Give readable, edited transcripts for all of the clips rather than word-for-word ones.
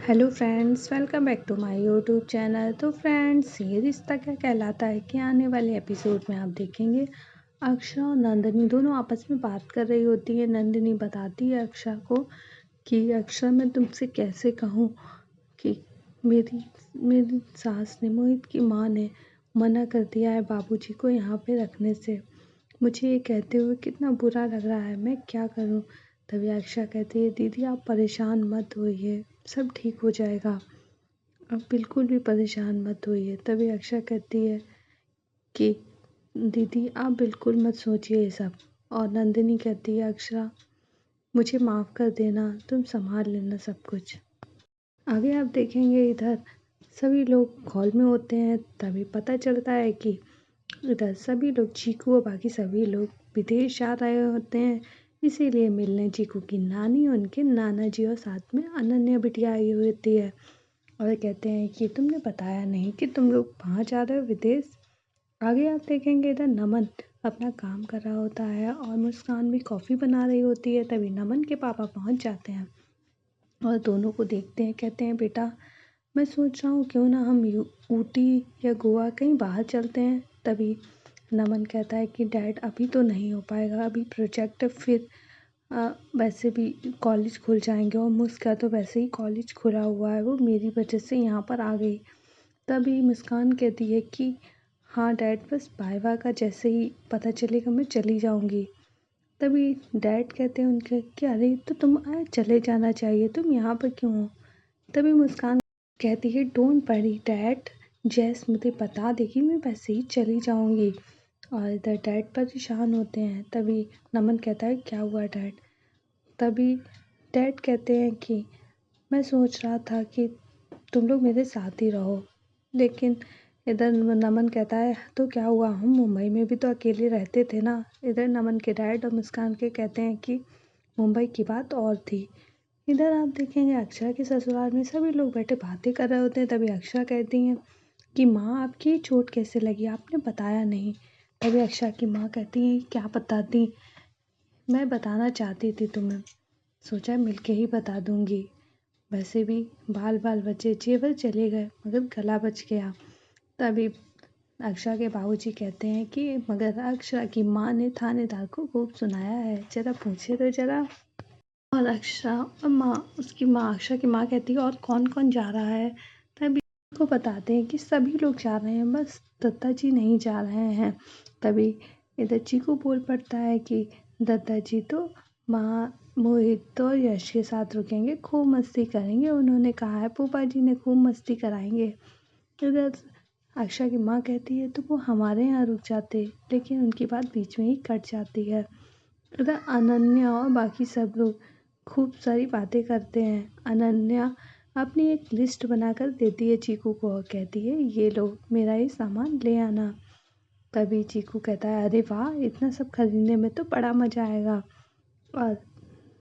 Hello friends, welcome back to my YouTube channel. तो friends, ये रिश्ता क्या कहलाता है कि आने वाले एपिसोड में आप देखेंगे अक्षा और नंदिनी दोनों आपस में बात कर रही होती है। नंदिनी बताती है अक्षा को कि अक्षा, मैं तुमसे कैसे कहूँ कि मेरी मेरी सास ने, मोहित की माँ ने मना कर दिया है बाबूजी को यहाँ पे रखने से। मुझे ये कहते हुए कितना बुरा लग रहा है, मैं क्या करूँ। तभी अक्षा कहती है, दीदी आप परेशान मत होइए, सब ठीक हो जाएगा, आप बिल्कुल भी परेशान मत होइए। तभी अक्षा कहती है कि दीदी आप बिल्कुल मत सोचिए ये सब। और नंदिनी कहती है, अक्षा मुझे माफ़ कर देना, तुम संभाल लेना सब कुछ। आगे आप देखेंगे इधर सभी लोग हॉल में होते हैं। तभी पता चलता है कि इधर सभी लोग, चीकू और बाकी सभी लोग विदेश जा रहे होते हैं, इसीलिए मिलने चीकू की नानी, उनके नाना जी और साथ में अनन्या बिटिया आई हुई होती है। और कहते हैं कि तुमने बताया नहीं कि तुम लोग वहाँ जा रहे हो विदेश। आगे आप देखेंगे इधर नमन अपना काम कर रहा होता है और मुस्कान भी कॉफ़ी बना रही होती है। तभी नमन के पापा पहुँच जाते हैं और दोनों को देखते हैं। कहते हैं, बेटा मैं सोच रहा हूँ क्यों ना हम ऊटी या गोवा कहीं बाहर चलते हैं। तभी नमन कहता है कि डैड अभी तो नहीं हो पाएगा, अभी प्रोजेक्ट, फिर वैसे भी कॉलेज खुल जाएंगे और मुस्कान तो वैसे ही कॉलेज खुला हुआ है, वो मेरी वजह से यहाँ पर आ गई। तभी मुस्कान कहती है कि हाँ डैड, बस वाइवा का जैसे ही पता चलेगा मैं चली जाऊँगी। तभी डैड कहते हैं उनके कि अरे तो तुम चले जाना चाहिए, तुम यहाँ पर क्यों हो। तभी मुस्कान कहती है, डोंट वरी डैड, जैस मुझे बता देगी मैं वैसे ही चली जाऊँगी। और इधर डैड परेशान होते हैं। तभी नमन कहता है, क्या हुआ डैड। तभी डैड कहते हैं कि मैं सोच रहा था कि तुम लोग मेरे साथ ही रहो। लेकिन इधर नमन कहता है, तो क्या हुआ, हम मुंबई में भी तो अकेले रहते थे ना। इधर नमन के डैड और मुस्कान के कहते हैं कि मुंबई की बात और थी। इधर आप देखेंगे अक्षरा के ससुराल में सभी लोग बैठे बातें कर रहे होते हैं। तभी अक्षरा कहती हैं कि माँ आपकी ये चोट कैसे लगी, आपने बताया नहीं। तभी अक्षरा की माँ कहती हैं, क्या बताती, मैं बताना चाहती थी तुम्हें, सोचा मिलके ही बता दूंगी। वैसे भी बाल बाल बचे, जेवर चले गए मगर गला बच गया। तभी अक्षरा के बाबूजी कहते हैं कि मगर अक्षरा की माँ ने थानेदार को खूब सुनाया है, जरा पूछे तो जरा। और अक्षरा और माँ, उसकी माँ, अक्षरा की माँ कहती है, और कौन कौन जा रहा है। तभी को बताते हैं कि सभी लोग जा रहे हैं, बस दत्ता जी नहीं जा रहे हैं। तभी इधर चीकू बोल पड़ता है कि दत्ता जी तो माँ, मोहित और यश के साथ रुकेंगे, खूब मस्ती करेंगे, उन्होंने कहा है, फूफा जी ने खूब मस्ती कराएंगे। इधर अक्षरा की माँ कहती है, तो वो हमारे यहाँ रुक जाते, लेकिन उनकी बात बीच में ही कट जाती है। इधर अनन्या और बाकी सब लोग खूब सारी बातें करते हैं। अनन्या अपनी एक लिस्ट बनाकर देती है चीकू को और कहती है, ये लो मेरा ये सामान ले आना। तभी चीकू कहता है, अरे वाह, इतना सब खरीदने में तो बड़ा मज़ा आएगा। और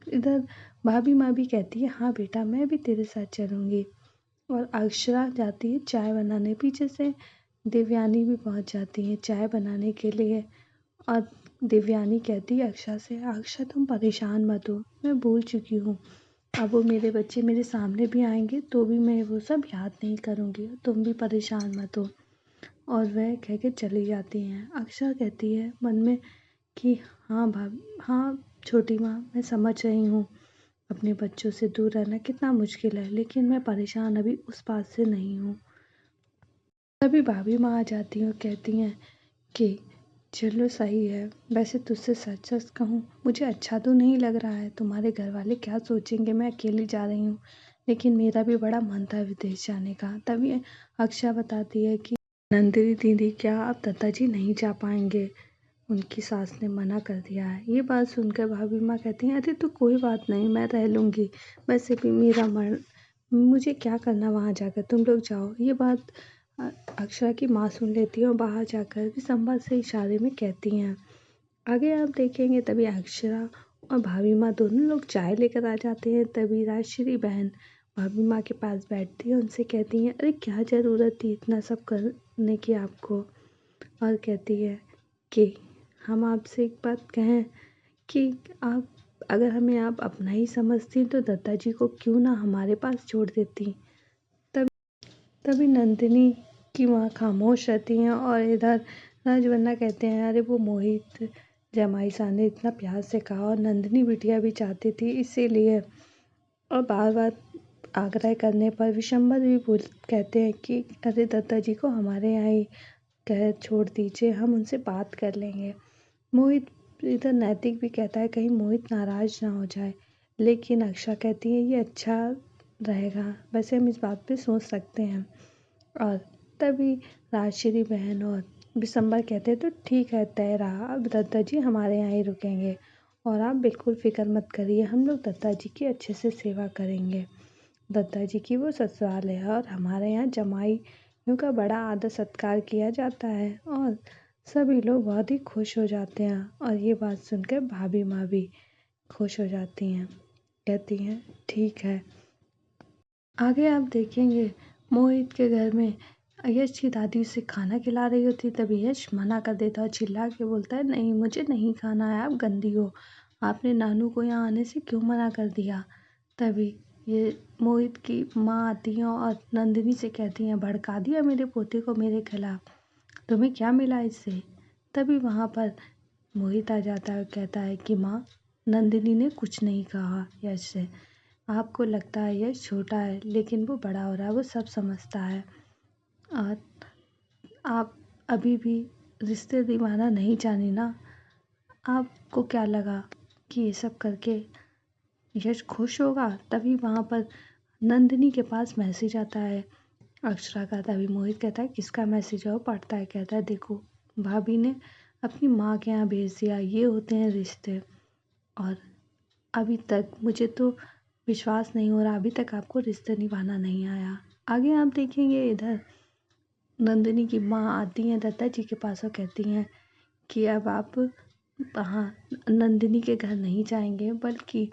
इधर भाभी माँ भी कहती है, हाँ बेटा मैं भी तेरे साथ चलूँगी। और अक्षरा जाती है चाय बनाने, पीछे से देवयानी भी पहुँच जाती है चाय बनाने के लिए। और देवयानी कहती है अक्षा से, अक्षा तुम परेशान मत हो, मैं भूल चुकी हूँ, अब वो मेरे बच्चे मेरे सामने भी आएंगे तो भी मैं वो सब याद नहीं करूँगी, तुम भी परेशान मत हो। और वह कह के चली जाती हैं। अक्षा कहती है मन में कि हाँ भाभी, हाँ छोटी माँ, मैं समझ रही हूँ अपने बच्चों से दूर रहना कितना मुश्किल है, लेकिन मैं परेशान अभी उस बात से नहीं हूँ। तभी भाभी माँ आ जाती हैं और कहती हैं कि चलो सही है, वैसे तुझसे सच सच कहूँ मुझे अच्छा तो नहीं लग रहा है, तुम्हारे घर वाले क्या सोचेंगे, मैं अकेली जा रही हूँ, लेकिन मेरा भी बड़ा मन था विदेश जाने का। तभी अक्षा बताती है कि नंदिनी दीदी, क्या अब दत्ता जी नहीं जा पाएंगे, उनकी सास ने मना कर दिया है। ये बात सुनकर भाभी माँ कहती हैं, अरे तो कोई बात नहीं, मैं रह लूँगी, वैसे भी मेरा मन, मुझे क्या करना वहाँ जाकर, तुम लोग जाओ। ये बात अक्षरा की माँ सुन लेती है और बाहर जाकर विशंबा से इशारे में कहती हैं। आगे आप देखेंगे तभी अक्षरा और भाभी माँ दोनों लोग चाय लेकर आ जाते हैं। तभी राजश्री बहन भाभी माँ के पास बैठती है, उनसे कहती हैं, अरे क्या ज़रूरत थी इतना सब करने की आपको। और कहती है कि हम आपसे एक बात कहें कि आप अगर हमें आप अपना ही समझती तो दत्ता जी को क्यों ना हमारे पास छोड़ देती। तब तभी नंदिनी की माँ खामोश रहती हैं और इधर राजवन्ना कहते हैं अरे वो मोहित जमाई साहब ने इतना प्यार से कहा और नंदिनी बिटिया भी चाहती थी इसीलिए। और बार बार आग्रह करने पर विशंबर भी बोल कहते हैं कि अरे दत्ता जी को हमारे यहाँ ही कह छोड़ दीजिए, हम उनसे बात कर लेंगे। मोहित इधर नैतिक भी कहता है कहीं मोहित नाराज ना हो जाए, लेकिन अक्षा कहती है ये अच्छा रहेगा, वैसे हम इस बात पे सोच सकते हैं। और तभी राजश्री बहन और विशंबर कहते हैं तो ठीक है तय रहा, अब दत्ता जी हमारे यहाँ ही रुकेंगे और आप बिल्कुल फिक्र मत करिए, हम लोग दत्ता जी की अच्छे से सेवा करेंगे। दत्ता जी की वो ससुराल है और हमारे यहाँ जमाइयों का बड़ा आदर सत्कार किया जाता है और सभी लोग बहुत ही खुश हो जाते हैं। और ये बात सुनकर भाभी माँ भी खुश हो जाती हैं, कहती हैं ठीक है। आगे आप देखेंगे मोहित के घर में यश की दादी उसे खाना खिला रही होती, तभी यश मना कर देता है, चिल्ला के बोलता है नहीं मुझे नहीं खाना है, आप गंदी हो, आपने नानू को यहाँ आने से क्यों मना कर दिया। तभी ये मोहित की माँ आती हैं और नंदिनी से कहती हैं भड़का दिया मेरे पोते को मेरे खिलाफ, तुम्हें क्या मिला इससे। तभी वहाँ पर मोहित आ जाता है और कहता है कि माँ नंदिनी ने कुछ नहीं कहा यश से, आपको लगता है यश छोटा है लेकिन वो बड़ा हो रहा है, वो सब समझता है और आप अभी भी रिश्ते निभाना नहीं जानी ना। आपको क्या लगा कि ये सब करके यश खुश होगा। तभी वहाँ पर नंदिनी के पास मैसेज आता है अक्षरा का। तभी मोहित कहता है किसका मैसेज है, वो पढ़ता है, कहता है देखो भाभी ने अपनी माँ के यहाँ भेज दिया, ये होते हैं रिश्ते। और अभी तक मुझे तो विश्वास नहीं हो रहा, अभी तक आपको रिश्ते निभाना नहीं आया। आगे आप देखेंगे इधर नंदिनी की माँ आती हैं दत्ता जी के पास और कहती हैं कि अब आप हाँ नंदिनी के घर नहीं जाएंगे बल्कि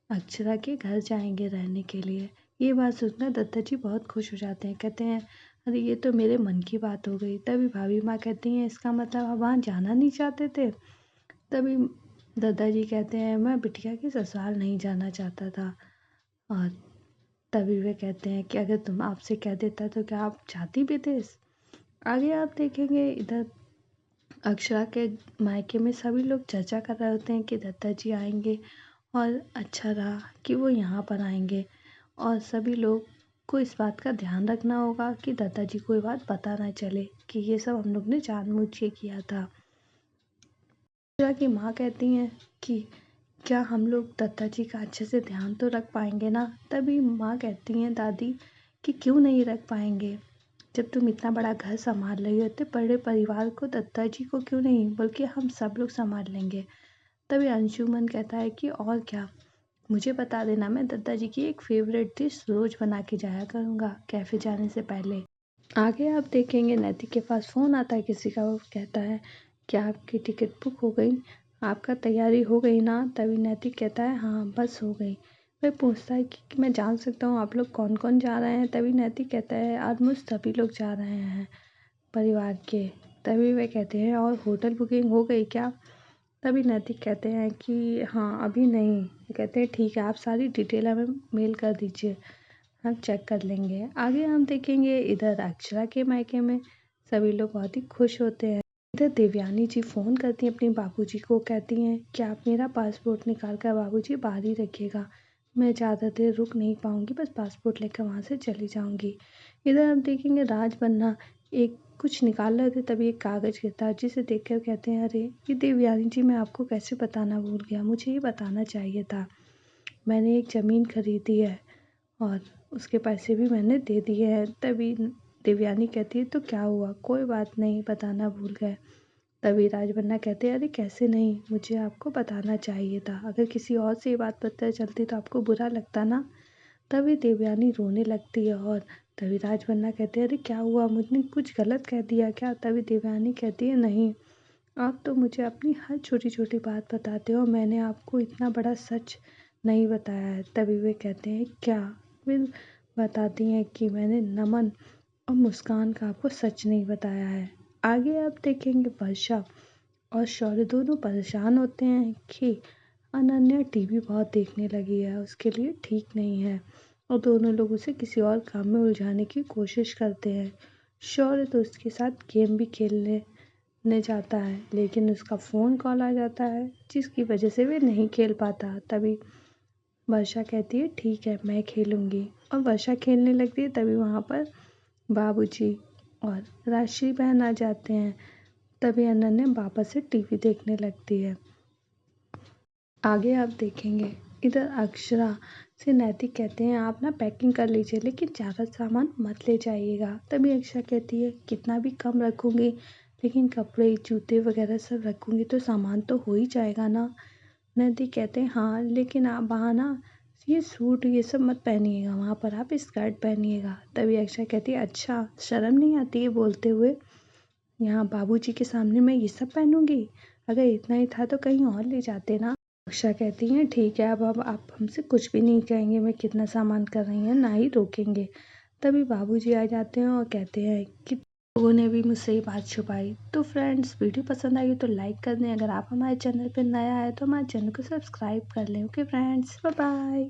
अक्षरा के घर जाएंगे रहने के लिए। ये बात सुनकर दत्ता जी बहुत खुश हो जाते हैं, कहते हैं अरे ये तो मेरे मन की बात हो गई। तभी भाभी माँ कहती हैं इसका मतलब आप वहाँ जाना नहीं चाहते थे। तभी दादाजी कहते हैं मैं बिटिया के ससुराल नहीं जाना चाहता था। और तभी वे कहते हैं कि अगर तुम आपसे कह देता तो क्या आप चाहती भी थे। आगे आप देखेंगे इधर अक्षरा के मायके में सभी लोग चर्चा कर रहे होते हैं कि दत्ता जी आएंगे और अच्छा रहा कि वो यहाँ पर आएंगे और सभी लोग को इस बात का ध्यान रखना होगा कि दत्ता जी को ये बात पता ना चले कि ये सब हम लोग ने जानबूझ के किया था। अक्षरा की माँ कहती हैं कि क्या हम लोग दत्ता जी का अच्छे से ध्यान तो रख पाएंगे ना। तभी माँ कहती हैं दादी कि क्यों नहीं रख पाएंगे, जब तुम इतना बड़ा घर संभाल रही हो इतने बड़े परिवार को, दत्ता जी को क्यों नहीं बल्कि हम सब लोग संभाल लेंगे। तभी अंशुमन कहता है कि और क्या, मुझे बता देना, मैं दत्ता जी की एक फेवरेट डिश रोज बना के जाया करूँगा कैफ़े जाने से पहले। आगे आप देखेंगे नैतिक के पास फ़ोन आता है किसी का, वो कहता है क्या आपकी टिकट बुक हो गई, आपका तैयारी हो गई ना। तभी नैतिक कहता है हाँ बस हो गई। वह पूछता है कि मैं जान सकता हूँ आप लोग कौन कौन जा रहे हैं। तभी नैतिक कहता है ऑलमोस्ट सभी लोग जा रहे हैं परिवार के। तभी वे कहते हैं और होटल बुकिंग हो गई क्या। तभी नैतिक कहते हैं कि हाँ अभी नहीं। कहते हैं ठीक है आप सारी डिटेल हमें मेल कर दीजिए, हम चेक कर लेंगे। आगे हम देखेंगे इधर अक्षरा के मायके में सभी लोग बहुत ही खुश होते हैं। इधर देवयानी जी फ़ोन करती हैं अपने बाबूजी को, कहती हैं कि आप मेरा पासपोर्ट निकाल कर बाबूजी बाहर ही रखिएगा, मैं ज़्यादा देर रुक नहीं पाऊँगी, बस पासपोर्ट लेकर वहाँ से चली जाऊँगी। इधर हम देखेंगे राजबन्ना एक कुछ निकाल रहे थे, तभी एक कागज़ गिरता है जिसे देखकर कहते हैं अरे ये देवयानी जी मैं आपको कैसे बताना भूल गया, मुझे ये बताना चाहिए था, मैंने एक ज़मीन खरीदी है और उसके पैसे भी मैंने दे दिए हैं। तभी देवयानी कहती है तो क्या हुआ, कोई बात नहीं बताना भूल गए। तभी राजबन्ना कहते हैं अरे कैसे नहीं, मुझे आपको बताना चाहिए था, अगर किसी और से ये बात पता चलती तो आपको बुरा लगता ना। तभी देवयानी रोने लगती है और तभी राजबन्ना कहते हैं अरे क्या हुआ, मुझने कुछ गलत कह दिया क्या। तभी देवयानी कहती है नहीं, आप तो मुझे अपनी हर छोटी छोटी बात बताते हो, मैंने आपको इतना बड़ा सच नहीं बताया है। तभी वे कहते हैं क्या, फिर बताती हैं कि मैंने नमन और मुस्कान का आपको सच नहीं बताया है। आगे आप देखेंगे वर्षा और शौर्य दोनों परेशान होते हैं कि अनन्या टीवी बहुत देखने लगी है, उसके लिए ठीक नहीं है और दोनों लोग उसे किसी और काम में उलझाने की कोशिश करते हैं। शौर्य तो उसके साथ गेम भी खेलने जाता है, लेकिन उसका फ़ोन कॉल आ जाता है जिसकी वजह से वे नहीं खेल पाता। तभी वर्षा कहती है ठीक है मैं खेलूँगी और वर्षा खेलने लगती है। तभी वहाँ पर बाबूजी और राशि बहन आ जाते हैं। तभी अनन्या वापस से टीवी देखने लगती है। आगे आप देखेंगे इधर अक्षरा से नैतिक कहते हैं आप ना पैकिंग कर लीजिए लेकिन ज़्यादा सामान मत ले जाइएगा। तभी अक्षरा कहती है कितना भी कम रखूँगी लेकिन कपड़े जूते वगैरह सब रखूँगी तो सामान तो हो ही जाएगा ना। नैतिक कहते हैं हाँ लेकिन आप वहाँ ना ये सूट ये सब मत पहनिएगा, वहाँ पर आप स्कर्ट पहनिएगा। तभी अक्षरा कहती है अच्छा शर्म नहीं आती है बोलते हुए, यहाँ बाबूजी के सामने मैं ये सब पहनूंगी, अगर इतना ही था तो कहीं और ले जाते ना। अक्षा कहती हैं ठीक है अब आप हमसे कुछ भी नहीं कहेंगे, मैं कितना सामान कर रही हैं ना ही रोकेंगे। तभी बाबूजी आ जाते हैं और कहते हैं कि लोगों ने भी मुझसे ये बात छुपाई। तो फ्रेंड्स वीडियो पसंद आई तो लाइक कर दें, अगर आप हमारे चैनल पर नया है तो हमारे चैनल को सब्सक्राइब कर लें। Okay friends, bye bye.